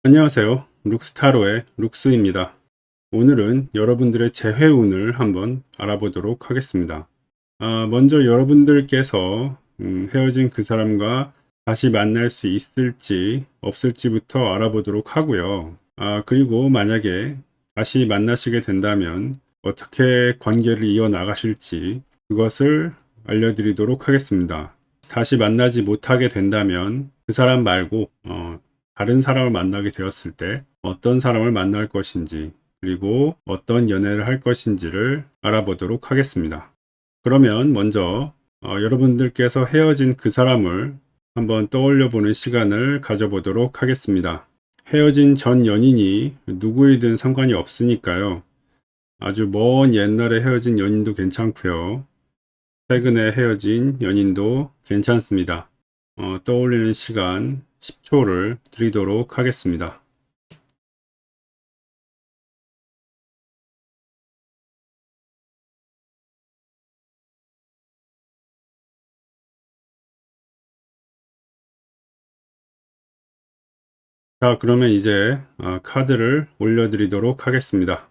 안녕하세요. 룩스타로의 룩스입니다. 오늘은 여러분들의 재회운을 한번 알아보도록 하겠습니다. 먼저 여러분들께서 헤어진 그 사람과 다시 만날 수 있을지 없을지부터 알아보도록 하고요. 그리고 만약에 다시 만나시게 된다면 어떻게 관계를 이어나가실지 그것을 알려드리도록 하겠습니다. 다시 만나지 못하게 된다면 그 사람 말고 다른 사람을 만나게 되었을 때 어떤 사람을 만날 것인지 그리고 어떤 연애를 할 것인지를 알아보도록 하겠습니다. 그러면 먼저 여러분들께서 헤어진 그 사람을 한번 떠올려 보는 시간을 가져보도록 하겠습니다. 헤어진 전 연인이 누구이든 상관이 없으니까요. 아주 먼 옛날에 헤어진 연인도 괜찮고요. 최근에 헤어진 연인도 괜찮습니다. 떠올리는 시간 10초를 드리도록 하겠습니다. 자, 그러면 이제 카드를 올려드리도록 하겠습니다.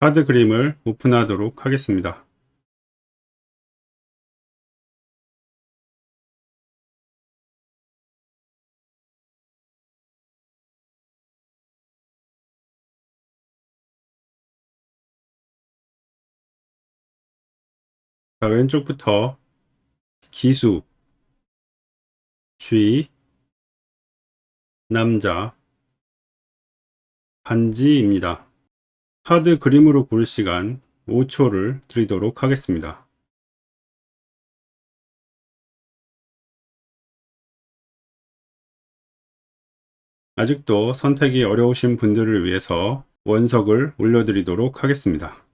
카드 그림을 오픈하도록 하겠습니다. 자, 왼쪽부터 기수, 쥐, 남자, 반지입니다. 카드 그림으로 고를 시간 5초를 드리도록 하겠습니다. 아직도 선택이 어려우신 분들을 위해서 원석을 올려드리도록 하겠습니다.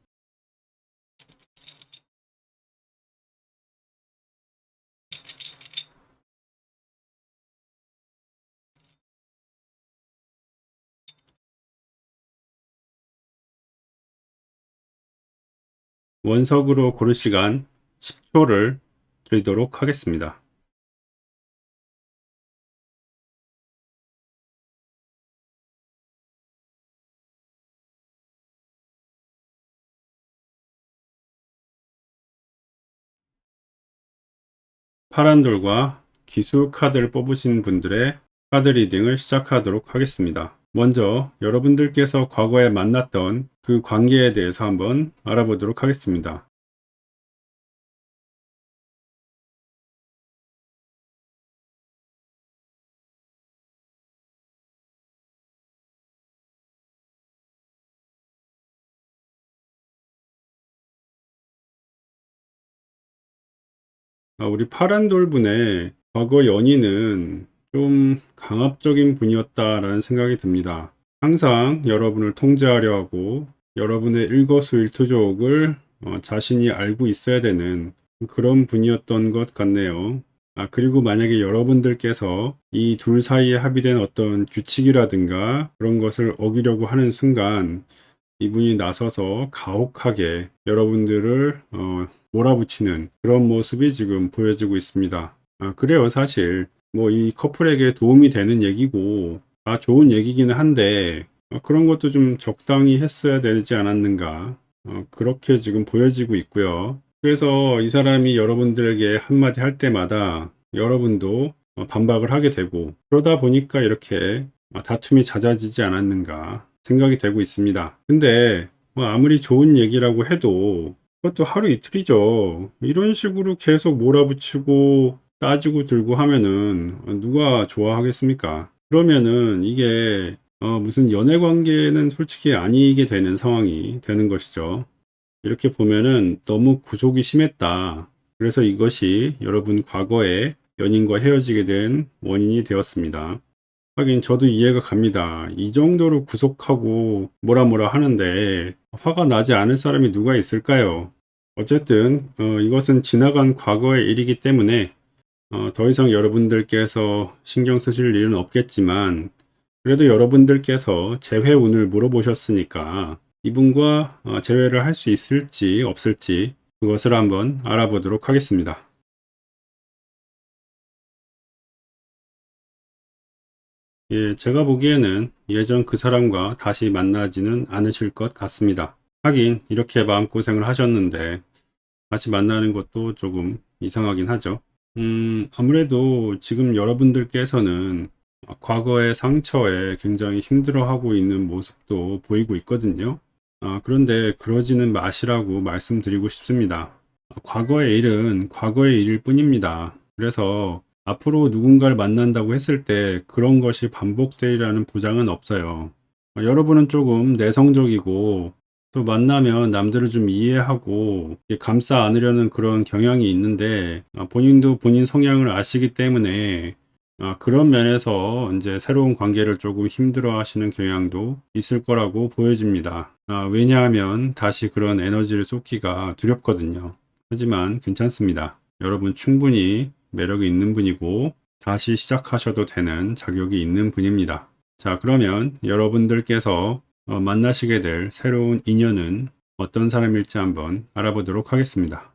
원석으로 고를 시간 10초를 드리도록 하겠습니다. 파란 돌과 기수 카드를 뽑으신 분들의 카드 리딩을 시작하도록 하겠습니다. 먼저 여러분들께서 과거에 만났던 그 관계에 대해서 한번 알아보도록 하겠습니다. 우리 파란 돌분의 과거 연인은 좀 강압적인 분이었다라는 생각이 듭니다. 항상 여러분을 통제하려 하고 여러분의 일거수일투족을 자신이 알고 있어야 되는 그런 분이었던 것 같네요. 그리고 만약에 여러분들께서 이 둘 사이에 합의된 어떤 규칙이라든가 그런 것을 어기려고 하는 순간 이분이 나서서 가혹하게 여러분들을 몰아붙이는 그런 모습이 지금 보여지고 있습니다. 그래요. 사실 뭐 이 커플에게 도움이 되는 얘기고 좋은 얘기기는 한데 그런 것도 좀 적당히 했어야 되지 않았는가, 그렇게 지금 보여지고 있고요. 그래서 이 사람이 여러분들에게 한마디 할 때마다 여러분도 반박을 하게 되고 그러다 보니까 이렇게 다툼이 잦아지지 않았는가 생각이 되고 있습니다. 근데 뭐 아무리 좋은 얘기라고 해도 그것도 하루 이틀이죠. 이런 식으로 계속 몰아붙이고 따지고 들고 하면은 누가 좋아하겠습니까? 그러면은 이게 무슨 연애 관계는 솔직히 아니게 되는 상황이 되는 것이죠. 이렇게 보면은 너무 구속이 심했다. 그래서 이것이 여러분 과거에 연인과 헤어지게 된 원인이 되었습니다. 하긴 저도 이해가 갑니다. 이 정도로 구속하고 뭐라 뭐라 하는데 화가 나지 않을 사람이 누가 있을까요? 어쨌든 이것은 지나간 과거의 일이기 때문에 더 이상 여러분들께서 신경 쓰실 일은 없겠지만 그래도 여러분들께서 재회운을 물어보셨으니까 이분과 재회를 할 수 있을지 없을지 그것을 한번 알아보도록 하겠습니다. 예, 제가 보기에는 예전 그 사람과 다시 만나지는 않으실 것 같습니다. 하긴 이렇게 마음고생을 하셨는데 다시 만나는 것도 조금 이상하긴 하죠. 아무래도 지금 여러분들께서는 과거의 상처에 굉장히 힘들어하고 있는 모습도 보이고 있거든요. 그런데 그러지는 마시라고 말씀드리고 싶습니다. 과거의 일은 과거의 일일 뿐입니다. 그래서 앞으로 누군가를 만난다고 했을 때 그런 것이 반복되리라는 보장은 없어요. 여러분은 조금 내성적이고 또 만나면 남들을 좀 이해하고 감싸 안으려는 그런 경향이 있는데 본인도 본인 성향을 아시기 때문에 그런 면에서 이제 새로운 관계를 조금 힘들어 하시는 경향도 있을 거라고 보여집니다. 왜냐하면 다시 그런 에너지를 쏟기가 두렵거든요. 하지만 괜찮습니다. 여러분 충분히 매력이 있는 분이고 다시 시작하셔도 되는 자격이 있는 분입니다. 자, 그러면 여러분들께서 만나시게 될 새로운 인연은 어떤 사람일지 한번 알아보도록 하겠습니다.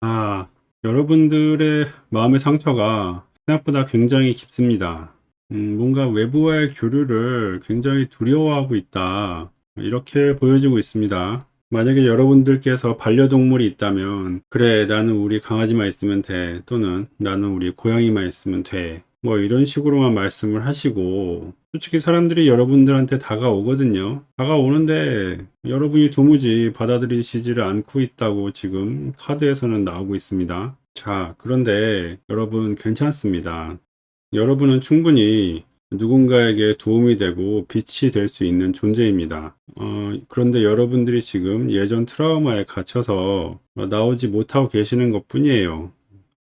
아, 여러분들의 마음의 상처가 생각보다 굉장히 깊습니다. 뭔가 외부와의 교류를 굉장히 두려워하고 있다. 이렇게 보여지고 있습니다. 만약에 여러분들께서 반려동물이 있다면, 그래, 나는 우리 강아지만 있으면 돼. 또는 나는 우리 고양이만 있으면 돼. 뭐 이런 식으로만 말씀을 하시고, 솔직히 사람들이 여러분들한테 다가오거든요. 다가오는데 여러분이 도무지 받아들이시지를 않고 있다고 지금 카드에서는 나오고 있습니다. 자, 그런데 여러분 괜찮습니다. 여러분은 충분히 누군가에게 도움이 되고 빛이 될 수 있는 존재입니다. 그런데 여러분들이 지금 예전 트라우마에 갇혀서 나오지 못하고 계시는 것 뿐이에요.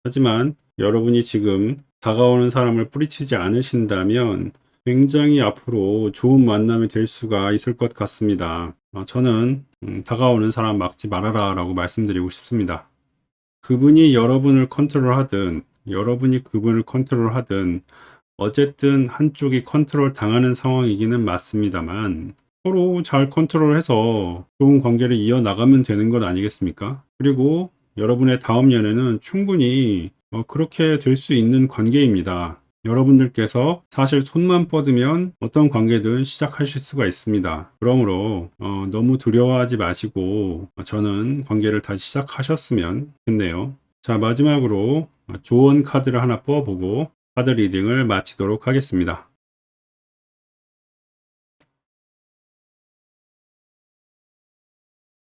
하지만 여러분이 지금 다가오는 사람을 뿌리치지 않으신다면 굉장히 앞으로 좋은 만남이 될 수가 있을 것 같습니다. 저는 다가오는 사람 막지 말아라 라고 말씀드리고 싶습니다. 그분이 여러분을 컨트롤하든 여러분이 그분을 컨트롤하든 어쨌든 한쪽이 컨트롤 당하는 상황이기는 맞습니다만 서로 잘 컨트롤해서 좋은 관계를 이어나가면 되는 것 아니겠습니까? 그리고 여러분의 다음 연애는 충분히 그렇게 될 수 있는 관계입니다. 여러분들께서 사실 손만 뻗으면 어떤 관계든 시작하실 수가 있습니다. 그러므로 너무 두려워하지 마시고 저는 관계를 다시 시작하셨으면 좋겠네요. 자, 마지막으로 조언 카드를 하나 뽑아보고 카드 리딩을 마치도록 하겠습니다.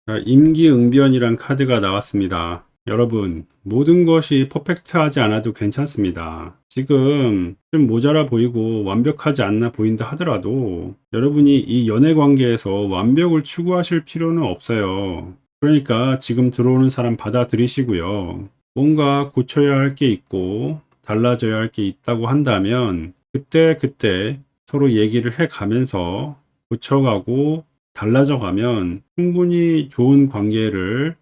자, 임기응변이란 카드가 나왔습니다. 여러분, 모든 것이 퍼펙트하지 않아도 괜찮습니다. 지금 좀 모자라 보이고 완벽하지 않나 보인다 하더라도 여러분이 이 연애 관계에서 완벽을 추구하실 필요는 없어요. 그러니까 지금 들어오는 사람 받아들이시고요. 뭔가 고쳐야 할 게 있고 달라져야 할 게 있다고 한다면 그때 서로 얘기를 해 가면서 고쳐가고 달라져 가면 충분히 좋은 관계를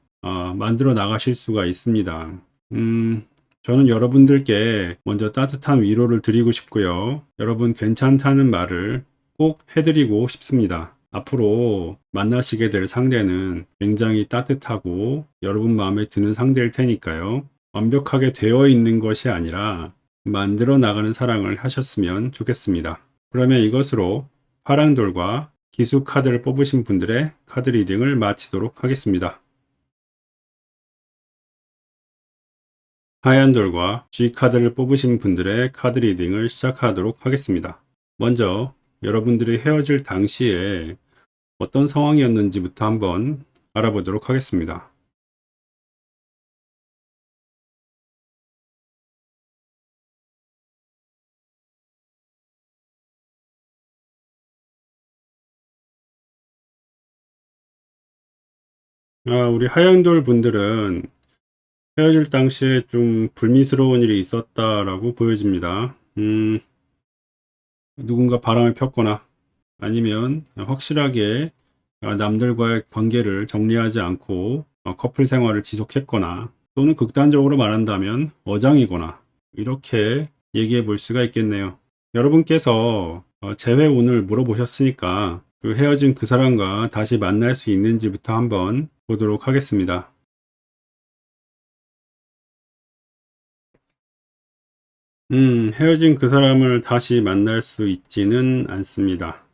만들어 나가실 수가 있습니다. 저는 여러분들께 먼저 따뜻한 위로를 드리고 싶고요. 여러분 괜찮다는 말을 꼭 해드리고 싶습니다. 앞으로 만나시게 될 상대는 굉장히 따뜻하고 여러분 마음에 드는 상대일 테니까요. 완벽하게 되어 있는 것이 아니라 만들어 나가는 사랑을 하셨으면 좋겠습니다. 그러면 이것으로 파랑돌과 기수 카드를 뽑으신 분들의 카드 리딩을 마치도록 하겠습니다. 하얀 돌과 G 카드를 뽑으신 분들의 카드 리딩을 시작하도록 하겠습니다. 먼저 여러분들이 헤어질 당시에 어떤 상황이었는지부터 한번 알아보도록 하겠습니다. 우리 하양돌 분들은 헤어질 당시에 좀 불미스러운 일이 있었다라고 보여집니다. 누군가 바람을 폈거나 아니면 확실하게 남들과의 관계를 정리하지 않고 커플 생활을 지속했거나 또는 극단적으로 말한다면 어장이거나 이렇게 얘기해 볼 수가 있겠네요. 여러분께서 재회운을 물어보셨으니까 그 헤어진 그 사람과 다시 만날 수 있는지부터 한번 보도록 하겠습니다. 헤어진 그 사람을 다시 만날 수 있지는 않습니다.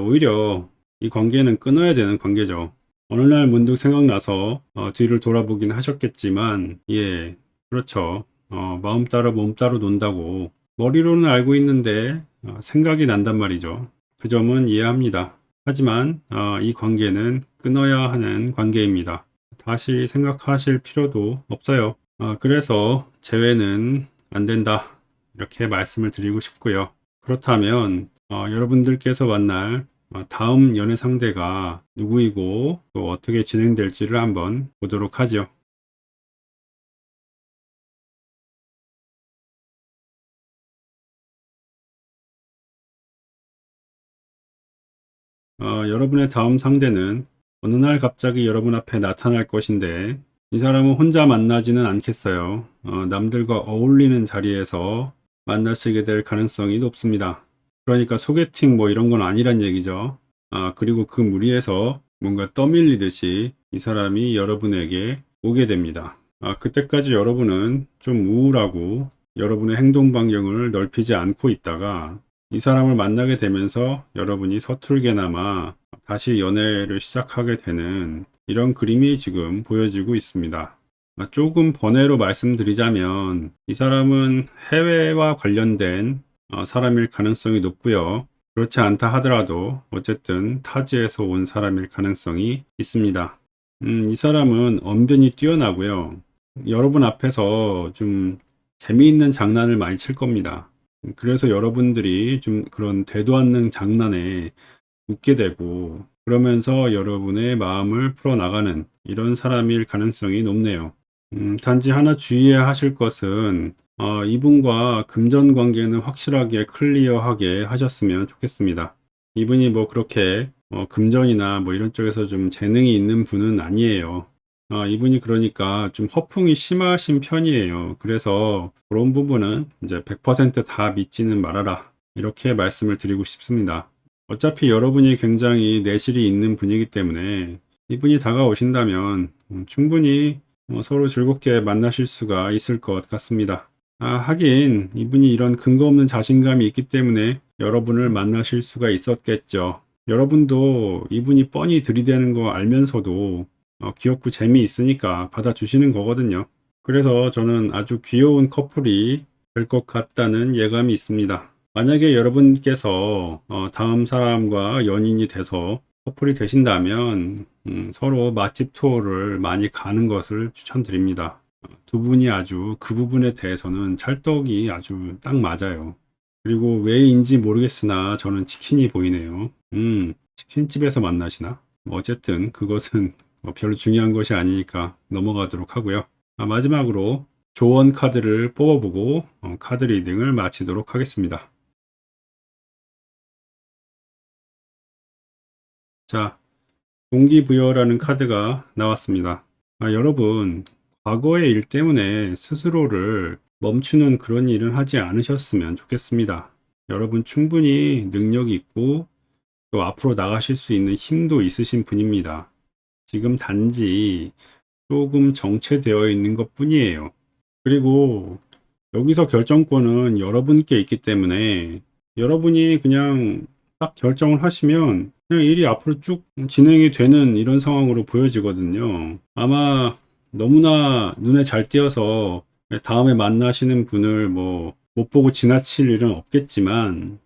오히려 이 관계는 끊어야 되는 관계죠. 어느 날 문득 생각나서 뒤를 돌아보긴 하셨겠지만, 예, 그렇죠. 마음 따로 몸 따로 논다고 머리로는 알고 있는데 생각이 난단 말이죠. 그 점은 이해합니다. 하지만 이 관계는 끊어야 하는 관계입니다. 다시 생각하실 필요도 없어요. 그래서 재회는 안 된다. 이렇게 말씀을 드리고 싶고요. 그렇다면 여러분들께서 만날 다음 연애 상대가 누구이고 또 어떻게 진행될지를 한번 보도록 하죠. 여러분의 다음 상대는 어느 날 갑자기 여러분 앞에 나타날 것인데 이 사람은 혼자 만나지는 않겠어요. 남들과 어울리는 자리에서 만나시게 될 가능성이 높습니다. 그러니까 소개팅 뭐 이런 건 아니란 얘기죠. 그리고 그 무리에서 뭔가 떠밀리듯이 이 사람이 여러분에게 오게 됩니다. 그때까지 여러분은 좀 우울하고 여러분의 행동 반경을 넓히지 않고 있다가 이 사람을 만나게 되면서 여러분이 서툴게나마 다시 연애를 시작하게 되는 이런 그림이 지금 보여지고 있습니다. 조금 번외로 말씀드리자면 이 사람은 해외와 관련된 사람일 가능성이 높고요. 그렇지 않다 하더라도 어쨌든 타지에서 온 사람일 가능성이 있습니다. 이 사람은 언변이 뛰어나고요. 여러분 앞에서 좀 재미있는 장난을 많이 칠 겁니다. 그래서 여러분들이 좀 그런 되도 않는 장난에 웃게 되고 그러면서 여러분의 마음을 풀어나가는 이런 사람일 가능성이 높네요. 단지 하나 주의해야 하실 것은 이분과 금전 관계는 확실하게 클리어하게 하셨으면 좋겠습니다. 이분이 뭐 그렇게 금전이나 뭐 이런 쪽에서 좀 재능이 있는 분은 아니에요. 이분이 그러니까 좀 허풍이 심하신 편이에요. 그래서 그런 부분은 이제 100%다 믿지는 말아라. 이렇게 말씀을 드리고 싶습니다. 어차피 여러분이 굉장히 내실이 있는 분이기 때문에 이분이 다가오신다면 충분히 서로 즐겁게 만나실 수가 있을 것 같습니다. 하긴 이분이 이런 근거 없는 자신감이 있기 때문에 여러분을 만나실 수가 있었겠죠. 여러분도 이분이 뻔히 들이대는 거 알면서도 귀엽고 재미있으니까 받아주시는 거거든요. 그래서 저는 아주 귀여운 커플이 될 것 같다는 예감이 있습니다. 만약에 여러분께서 다음 사람과 연인이 돼서 커플이 되신다면 서로 맛집 투어를 많이 가는 것을 추천드립니다. 두 분이 아주 그 부분에 대해서는 찰떡이 아주 딱 맞아요. 그리고 왜인지 모르겠으나 저는 치킨이 보이네요. 치킨집에서 만나시나? 뭐 어쨌든 그것은 별로 중요한 것이 아니니까 넘어가도록 하고요. 마지막으로 조언 카드를 뽑아보고 카드 리딩을 마치도록 하겠습니다. 자, 동기부여라는 카드가 나왔습니다. 여러분, 과거의 일 때문에 스스로를 멈추는 그런 일은 하지 않으셨으면 좋겠습니다. 여러분 충분히 능력이 있고 또 앞으로 나가실 수 있는 힘도 있으신 분입니다. 지금 단지 조금 정체되어 있는 것 뿐이에요. 그리고 여기서 결정권은 여러분께 있기 때문에 여러분이 그냥 딱 결정을 하시면 그냥 일이 앞으로 쭉 진행이 되는 이런 상황으로 보여지거든요. 아마 너무나 눈에 잘 띄어서 다음에 만나시는 분을 뭐 못 보고 지나칠 일은 없겠지만,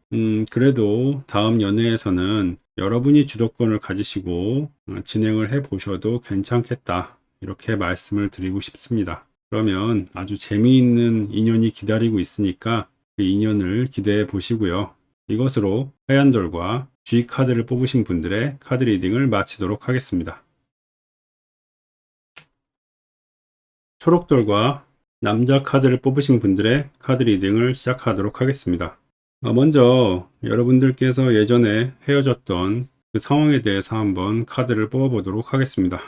그래도 다음 연애에서는 여러분이 주도권을 가지시고 진행을 해 보셔도 괜찮겠다. 이렇게 말씀을 드리고 싶습니다. 그러면 아주 재미있는 인연이 기다리고 있으니까 그 인연을 기대해 보시고요. 이것으로 하얀돌과 G 카드를 뽑으신 분들의 카드 리딩을 마치도록 하겠습니다. 초록돌과 남자 카드를 뽑으신 분들의 카드 리딩을 시작하도록 하겠습니다. 먼저 여러분들께서 예전에 헤어졌던 그 상황에 대해서 한번 카드를 뽑아 보도록 하겠습니다.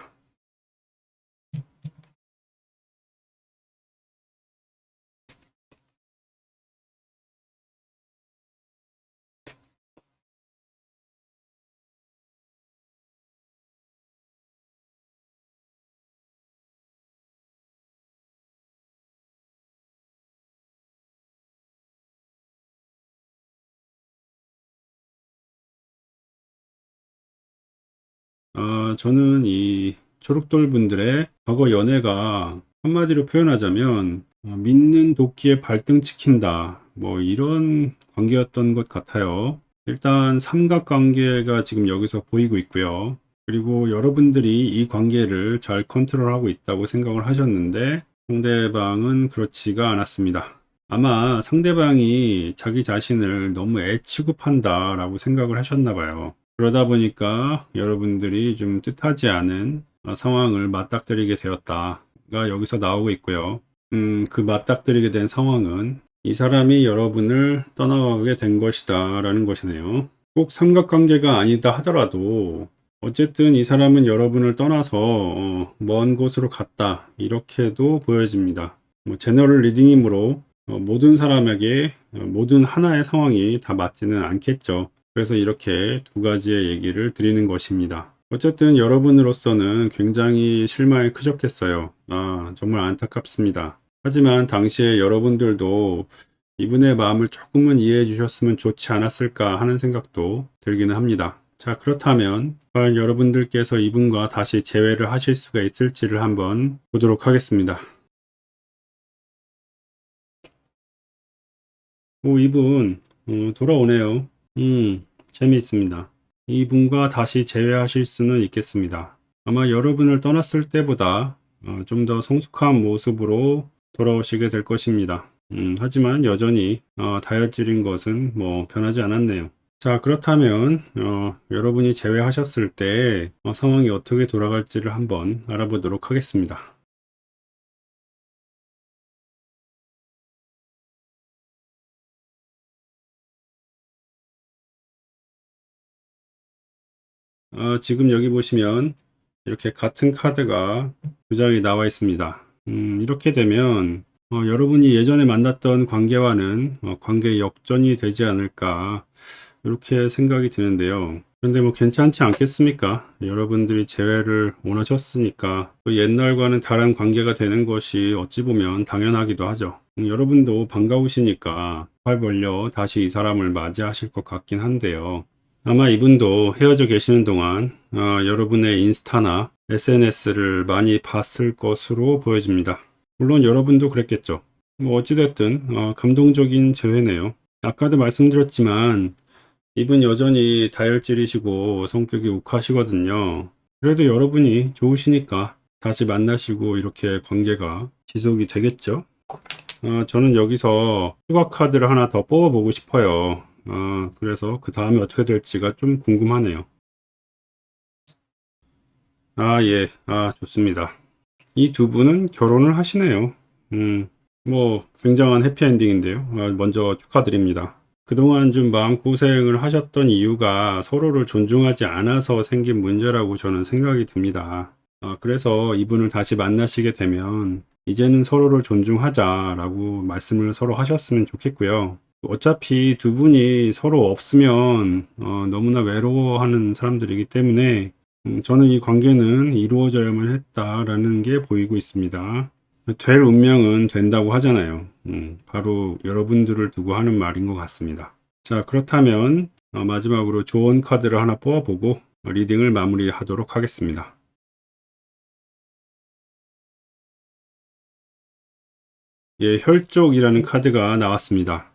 저는 이 초록돌 분들의 과거 연애가 한마디로 표현하자면 믿는 도끼에 발등 찍힌다 뭐 이런 관계였던 것 같아요. 일단 삼각관계가 지금 여기서 보이고 있고요. 그리고 여러분들이 이 관계를 잘 컨트롤하고 있다고 생각을 하셨는데 상대방은 그렇지가 않았습니다. 아마 상대방이 자기 자신을 너무 애 취급한다 라고 생각을 하셨나 봐요. 그러다 보니까 여러분들이 좀 뜻하지 않은 상황을 맞닥뜨리게 되었다가 여기서 나오고 있고요. 그 맞닥뜨리게 된 상황은 이 사람이 여러분을 떠나가게 된 것이다 라는 것이네요. 꼭 삼각관계가 아니다 하더라도 어쨌든 이 사람은 여러분을 떠나서 먼 곳으로 갔다 이렇게도 보여집니다. 뭐 제너럴 리딩이므로 모든 사람에게 모든 하나의 상황이 다 맞지는 않겠죠. 그래서 이렇게 두 가지의 얘기를 드리는 것입니다. 어쨌든 여러분으로서는 굉장히 실망이 크셨겠어요. 정말 안타깝습니다. 하지만 당시에 여러분들도 이분의 마음을 조금은 이해해 주셨으면 좋지 않았을까 하는 생각도 들기는 합니다. 자, 그렇다면 과연 여러분들께서 이분과 다시 재회를 하실 수가 있을지를 한번 보도록 하겠습니다. 오, 이분 돌아오네요. 재미있습니다. 이분과 다시 재회하실 수는 있겠습니다. 아마 여러분을 떠났을 때보다 좀 더 성숙한 모습으로 돌아오시게 될 것입니다. 하지만 여전히 다혈질인 것은 뭐 변하지 않았네요. 자, 그렇다면 여러분이 재회하셨을 때 상황이 어떻게 돌아갈지를 한번 알아보도록 하겠습니다. 지금 여기 보시면 이렇게 같은 카드가 두 장이 나와 있습니다. 이렇게 되면 여러분이 예전에 만났던 관계와는 관계 역전이 되지 않을까 이렇게 생각이 드는데요. 그런데 뭐 괜찮지 않겠습니까? 여러분들이 재회를 원하셨으니까 또 옛날과는 다른 관계가 되는 것이 어찌 보면 당연하기도 하죠. 여러분도 반가우시니까 팔 벌려 다시 이 사람을 맞이하실 것 같긴 한데요. 아마 이분도 헤어져 계시는 동안 여러분의 인스타나 SNS를 많이 봤을 것으로 보여집니다. 물론 여러분도 그랬겠죠. 뭐 어찌됐든 감동적인 재회네요. 아까도 말씀드렸지만 이분 여전히 다혈질이시고 성격이 욱하시거든요. 그래도 여러분이 좋으시니까 다시 만나시고 이렇게 관계가 지속이 되겠죠. 저는 여기서 추가 카드를 하나 더 뽑아보고 싶어요. 그래서 그 다음에 어떻게 될지가 좀 궁금하네요. 예. 좋습니다. 이 두 분은 결혼을 하시네요. 뭐 굉장한 해피엔딩인데요. 먼저 축하드립니다. 그동안 좀 마음고생을 하셨던 이유가 서로를 존중하지 않아서 생긴 문제라고 저는 생각이 듭니다. 그래서 이분을 다시 만나시게 되면 이제는 서로를 존중하자라고 말씀을 서로 하셨으면 좋겠고요. 어차피 두 분이 서로 없으면 너무나 외로워하는 사람들이기 때문에 저는 이 관계는 이루어져야만 했다라는 게 보이고 있습니다. 될 운명은 된다고 하잖아요. 바로 여러분들을 두고 하는 말인 것 같습니다. 자, 그렇다면 마지막으로 조언 카드를 하나 뽑아보고 리딩을 마무리하도록 하겠습니다. 예, 혈족이라는 카드가 나왔습니다.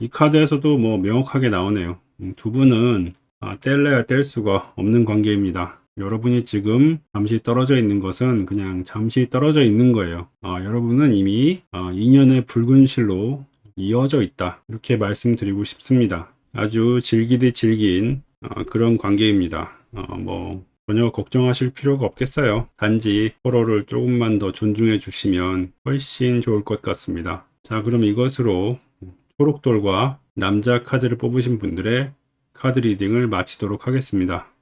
이 카드에서도 뭐 명확하게 나오네요. 두 분은 뗄래야 뗄 수가 없는 관계입니다. 여러분이 지금 잠시 떨어져 있는 것은 그냥 잠시 떨어져 있는 거예요. 여러분은 이미 인연의 붉은 실로 이어져 있다. 이렇게 말씀드리고 싶습니다. 아주 질기디 질긴 그런 관계입니다. 전혀 걱정하실 필요가 없겠어요. 단지 서로를 조금만 더 존중해 주시면 훨씬 좋을 것 같습니다. 자, 그럼 이것으로 초록돌과 남자 카드를 뽑으신 분들의 카드 리딩을 마치도록 하겠습니다.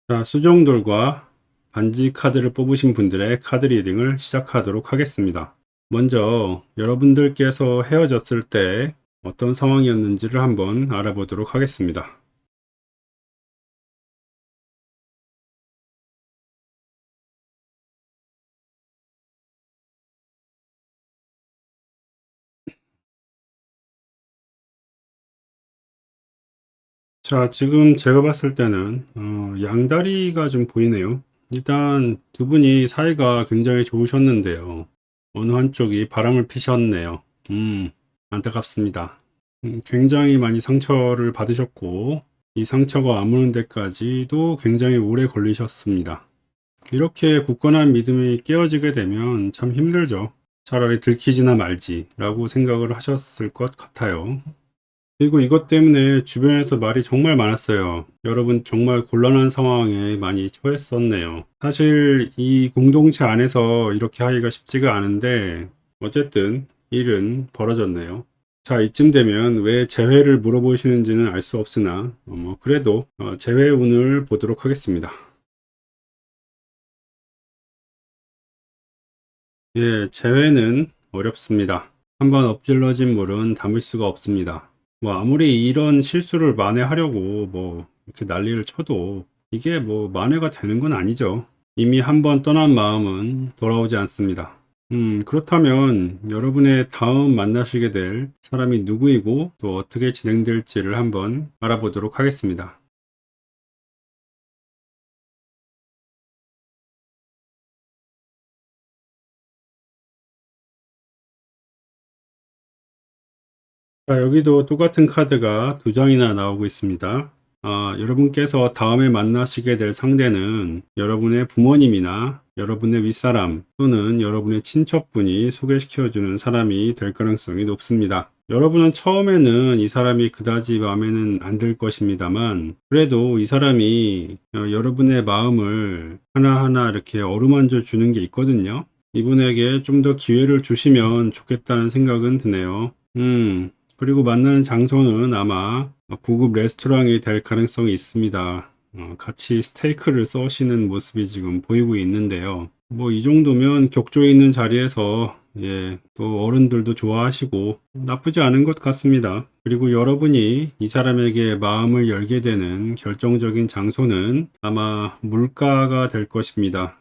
자, 수정돌과 반지 카드를 뽑으신 분들의 카드 리딩을 시작하도록 하겠습니다. 먼저 여러분들께서 헤어졌을 때 어떤 상황이었는지를 한번 알아보도록 하겠습니다. 자, 지금 제가 봤을 때는 양다리가 좀 보이네요. 일단 두 분이 사이가 굉장히 좋으셨는데요. 어느 한쪽이 바람을 피셨네요. 안타깝습니다. 굉장히 많이 상처를 받으셨고 이 상처가 아무는 데까지도 굉장히 오래 걸리셨습니다. 이렇게 굳건한 믿음이 깨어지게 되면 참 힘들죠. 차라리 들키지나 말지 라고 생각을 하셨을 것 같아요. 그리고 이것 때문에 주변에서 말이 정말 많았어요. 여러분 정말 곤란한 상황에 많이 처했었네요. 사실 이 공동체 안에서 이렇게 하기가 쉽지가 않은데 어쨌든 일은 벌어졌네요. 자, 이쯤 되면 왜 재회를 물어보시는지는 알 수 없으나 그래도 재회 운을 보도록 하겠습니다. 예, 재회는 어렵습니다. 한번 엎질러진 물은 담을 수가 없습니다. 아무리 이런 실수를 만회하려고 이렇게 난리를 쳐도 이게 만회가 되는 건 아니죠. 이미 한번 떠난 마음은 돌아오지 않습니다. 그렇다면 여러분의 다음 만나시게 될 사람이 누구이고 또 어떻게 진행될지를 한번 알아보도록 하겠습니다. 자, 여기도 똑같은 카드가 두 장이나 나오고 있습니다. 여러분께서 다음에 만나시게 될 상대는 여러분의 부모님이나 여러분의 윗사람 또는 여러분의 친척분이 소개시켜주는 사람이 될 가능성이 높습니다. 여러분은 처음에는 이 사람이 그다지 마음에는 안 들 것입니다만 그래도 이 사람이 여러분의 마음을 하나하나 이렇게 어루만져 주는 게 있거든요. 이분에게 좀 더 기회를 주시면 좋겠다는 생각은 드네요. 그리고 만나는 장소는 아마 고급 레스토랑이 될 가능성이 있습니다. 같이 스테이크를 써시는 모습이 지금 보이고 있는데요. 이 정도면 격조 있는 자리에서 또 어른들도 좋아하시고 나쁘지 않은 것 같습니다. 그리고 여러분이 이 사람에게 마음을 열게 되는 결정적인 장소는 아마 물가가 될 것입니다.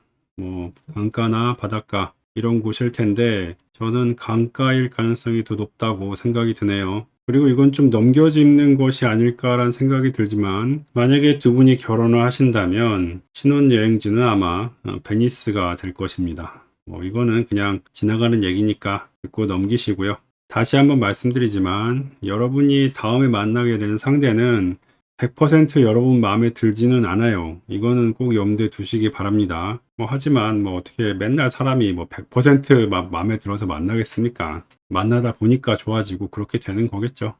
강가나 바닷가 이런 곳일 텐데 저는 강가일 가능성이 더 높다고 생각이 드네요. 그리고 이건 좀 넘겨짚는 것이 아닐까라는 생각이 들지만 만약에 두 분이 결혼을 하신다면 신혼여행지는 아마 베니스가 될 것입니다. 이거는 그냥 지나가는 얘기니까 듣고 넘기시고요. 다시 한번 말씀드리지만 여러분이 다음에 만나게 되는 상대는 100% 여러분 마음에 들지는 않아요. 이거는 꼭 염두에 두시기 바랍니다. 하지만 어떻게 맨날 사람이 100% 마음에 들어서 만나겠습니까? 만나다 보니까 좋아지고 그렇게 되는 거겠죠.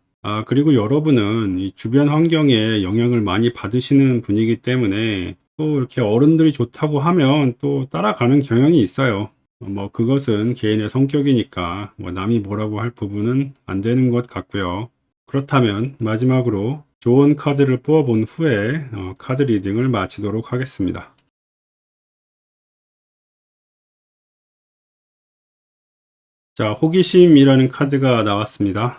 그리고 여러분은 이 주변 환경에 영향을 많이 받으시는 분이기 때문에 또 이렇게 어른들이 좋다고 하면 또 따라가는 경향이 있어요. 그것은 개인의 성격이니까 남이 뭐라고 할 부분은 안 되는 것 같고요. 그렇다면 마지막으로 좋은 카드를 뽑아본 후에 카드 리딩을 마치도록 하겠습니다. 자, 호기심이라는 카드가 나왔습니다.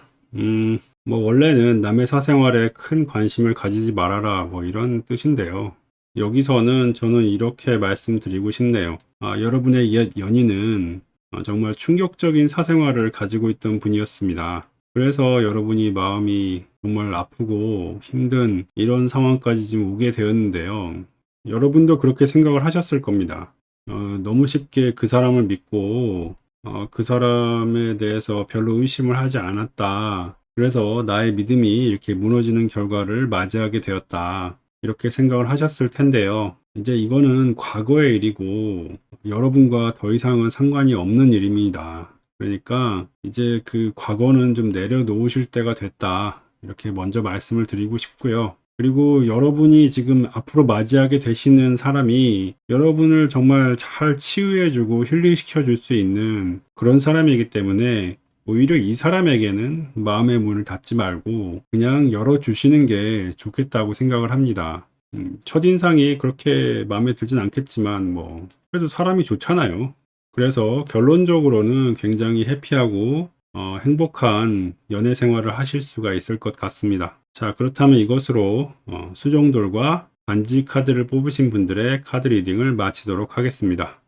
원래는 남의 사생활에 큰 관심을 가지지 말아라 이런 뜻인데요. 여기서는 저는 이렇게 말씀드리고 싶네요. 여러분의 옛 연인은 정말 충격적인 사생활을 가지고 있던 분이었습니다. 그래서 여러분이 마음이 정말 아프고 힘든 이런 상황까지 지금 오게 되었는데요. 여러분도 그렇게 생각을 하셨을 겁니다. 너무 쉽게 그 사람을 믿고 그 사람에 대해서 별로 의심을 하지 않았다. 그래서 나의 믿음이 이렇게 무너지는 결과를 맞이하게 되었다. 이렇게 생각을 하셨을 텐데요. 이제 이거는 과거의 일이고 여러분과 더 이상은 상관이 없는 일입니다. 그러니까 이제 그 과거는 좀 내려놓으실 때가 됐다. 이렇게 먼저 말씀을 드리고 싶고요. 그리고 여러분이 지금 앞으로 맞이하게 되시는 사람이 여러분을 정말 잘 치유해주고 힐링시켜 줄 수 있는 그런 사람이기 때문에 오히려 이 사람에게는 마음의 문을 닫지 말고 그냥 열어주시는 게 좋겠다고 생각을 합니다. 첫인상이 그렇게 마음에 들진 않겠지만 그래도 사람이 좋잖아요. 그래서 결론적으로는 굉장히 해피하고 행복한 연애 생활을 하실 수가 있을 것 같습니다. 자, 그렇다면 이것으로 수종돌과 반지 카드를 뽑으신 분들의 카드 리딩을 마치도록 하겠습니다.